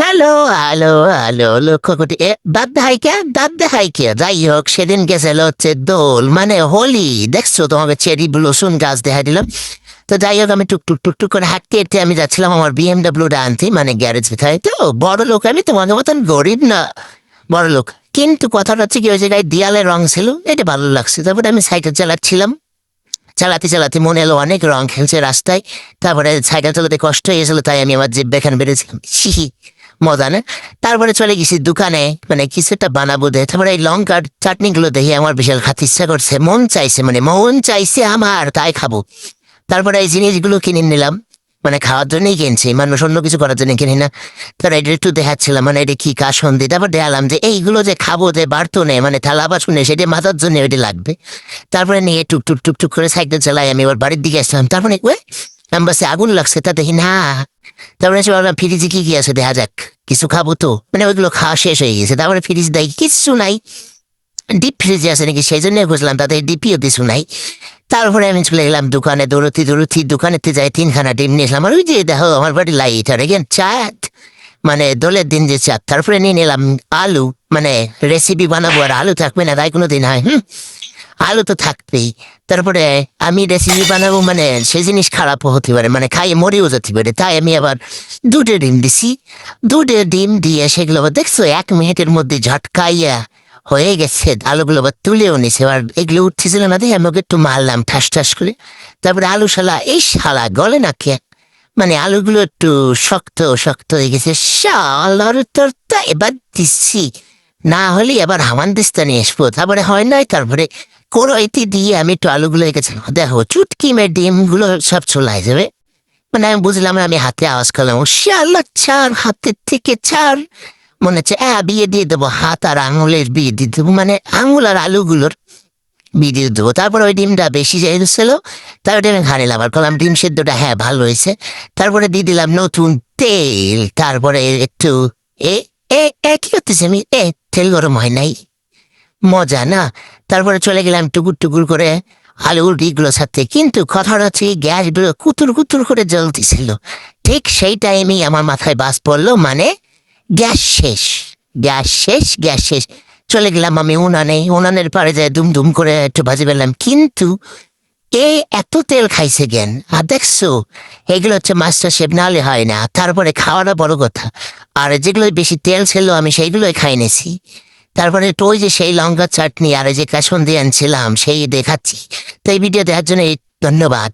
Hello, hello, hello, লক্ষ্য কোটি দাঁত দেখাই কে? দাঁত দেখাই কে? যাই হোক, সেদিন গেছিল হচ্ছে দোল মানে হোলি। দেখছো তোমাকে চেরি ব্লসুম গাছ দেখাই দিলাম। তো যাই হোক, আমি টুকটুক টুকটুক করে হাঁটতে হাঁটতে আমি যাচ্ছিলাম আমার বিএমডাব্লিউটা আনতে, মানে গ্যারেজ ভিতরে। তো বড় লোক আমি, তোমাকে মতন গরিব না, বড় লোক। কিন্তু কথাটা হচ্ছে কি, ওই জায়গায় দেয়ালে রং ছিল, এটা ভালো লাগছে। তারপরে আমি সাইকেল চালাচ্ছিলাম, চালাতে চালাতে মনে এলো অনেক রং খেলছে রাস্তায়। তারপরে সাইকেল চালাতে কষ্ট হয়ে গেছিল, তাই আমি আমার জিভ এখানে বেড়েছিলাম, হি মজা না। তারপরে চলে গেছি দোকানে, মানে কিছু একটা বানাবো দে। তারপরে এই লঙ্কার চাটনিগুলো দেখে আমার বিশাল খাতে ইচ্ছা করছে, মন চাইছে, মানে মন চাইছে আমার, তাই খাবো। তারপরে এই জিনিসগুলো কিনে নিলাম, মানে খাওয়ার জন্যই কিনছি, মানুষ অন্য কিছু করার জন্য কিনি না। তার এটা একটু দেখাচ্ছিলাম, মানে এটা কি কাসন্দি। তারপর দেখালাম যে এইগুলো যে খাবো, যে বার্তনে মানে থালা বাসনে, সেটা মাথার জন্য ওইটা লাগবে। তারপরে নিয়ে টুকটুক টুকটুক করে সাইকেল চালাই, আমি এবার বাড়ির দিকে আসলাম। তারপরে আমি বাসে আগুন লাগছে, তা দেখি না। তারপরে এসে ভাবলাম ফ্রিজে কি কি আছে দেখা যাক, কিছু খাবো তো, মানে ওইগুলো খাওয়া শেষ হয়ে গেছে। তারপরে ফ্রিজ দেয় কিচ্ছু নাই, ডিপ ফ্রিজে আছে নাকি, সেই জন্য বুঝলাম তাদের ডিপিও কিছু নাই। তারপরে আমি চলে গেলাম দোকানে, দৌড়তি দৌড়তি দোকানেতে যাই, 3খানা ডিম নিয়ে এসলাম। আর ওই যে দেখো আমার বাড়ি লাইট, আর এগেন চাট, মানে দোলের দিন যে চাট। তারপরে নিয়ে নিলাম আলু, মানে রেসিপি বানাবো আর আলু থাকবে না তাই কোনো দিন হয়? আলু তো থাকবেই। তারপরে আমি রেসিপি বানাবো, মানে সে জিনিস খারাপও হতে পারে, মানে খাইয়ে মরেও যেতে পারে, তাই আমি আবার দুটো ডিম দিছি। দুটো ডিম দিয়ে সেগুলো আবার দেখছো 1 মিনিটের মধ্যে ঝটকাইয়া হয়ে গেছে। আলুগুলো আবার তুলেও নিছে, এবার এগুলো উঠতেছিল না দেখে আমি ওকে একটু মারলাম ঠাস ঠাস করে। তারপরে আলু শালা, এই শালা গলে না কে, মানে আলুগুলো একটু শক্ত শক্ত হয়ে গেছে। শালার তোর তা এবার দিচ্ছি, না হলে এবার হামানদিস্তা নিয়ে আসবো। তারপরে হয় নাই, তারপরে কড়াইতে দিয়ে আমি একটু আলুগুলো রেখেছি, দেখো চুটকি মেয়ে ডিমগুলো সব চলে যাবে। মানে আমি বুঝলাম না, আমি হাতে আওয়াজ করলাম, শালা ছাড়, হাতের থেকে ছাড়। মনে হচ্ছে বিয়ে দিয়ে দেবো, হাত আর আঙুলের বিয়ে দিয়ে দেবো, মানে আঙুল আর আলুগুলোর বিয়ে দিয়ে দেবো। তারপর ওই ডিমটা বেশি যাইছিল, তারপরে আমি ঘাড়ে আবার করলাম ডিম সেদ্ধটা, হ্যাঁ ভালো হয়েছে। তারপরে দিয়ে দিলাম নতুন তেল, তারপরে একটু এ এ এ কি করতেছি আমি, তেল গরম হয় নাই, মজা না। তারপরে চলে গেলাম টুকুর টুকুর করে আলুর ডিগুলো সাথে, কিন্তু কথাটা হচ্ছে গ্যাসগুলো কুতুর কুতুর করে জ্বলতেছিল। ঠিক সেই টাইমেই আমার মাথায় বাস পড়লো, মানে গ্যাস শেষ, গ্যাস শেষ, গ্যাস শেষ। চলে গেলাম আমি উনানে, উনানের পাড়ে যায় দুম দুম করে একটু ভাজি পেলাম, কিন্তু এ এত তেল খাইছে জ্ঞান। আর দেখছো, এগুলো হচ্ছে মাস্টার শেফ, নাহলে হয় না। তারপরে খাওয়াটা বড় কথা, আর যেগুলো বেশি তেল ছিল আমি সেইগুলোই খাই নিছি। তারপরে তো ওই যে সেই লঙ্কা চাটনি আর ওই যে কাসন দিয়ে আনছিলাম সেই দেখাচ্ছি। তো এই ভিডিও দেখার জন্য ধন্যবাদ।